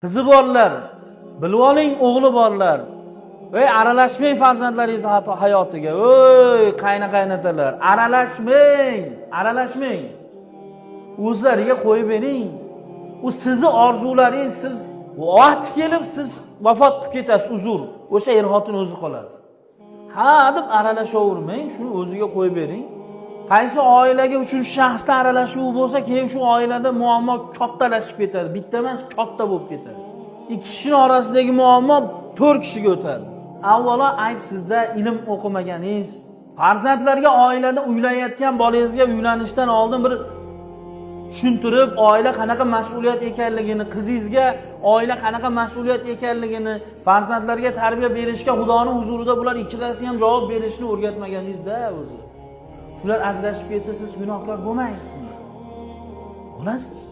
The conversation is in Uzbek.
qizi borlar, bilib oling, o'g'li borlar. Voy, aralashmang farzandlaringiz hayotiga. Voy, qaynotalar, aralashmang. O'zlariga qo'yib bering. U sizni orzularingiz, siz vaqt kelib siz vafot qilib ketasiz, uzr. O'sha er-xotin o'zi qoladi. Ha, deb aralashavermang, shuni o'ziga qo'yib bering. Qaysi oilaga uchinchi shaxsda aralashuv bo'lsa, keyin shu oilada muammo kattalashib ketadi. Bitta emas, katta bo'lib ketadi. Ikki kishining orasidagi muammo 4 kishiga o'tadi. Avvalo ayb sizda ilm o'qimaganingiz. Farzandlarga oilada uylanayotgan bolangizga uylanishdan oldin bir tushuntirib, oila qanaqa mas'uliyat ekanligini, qizingizga oila qanaqa mas'uliyat ekanligini, farzandlarga tarbiya berishga Xudoning huzurida bular ikkilasi ham javob berishni o'rgatmaganingizda o'zi. Shular ajrashib ketsa siz gunohkor bo'lmaysizmi? Bo'lasiz.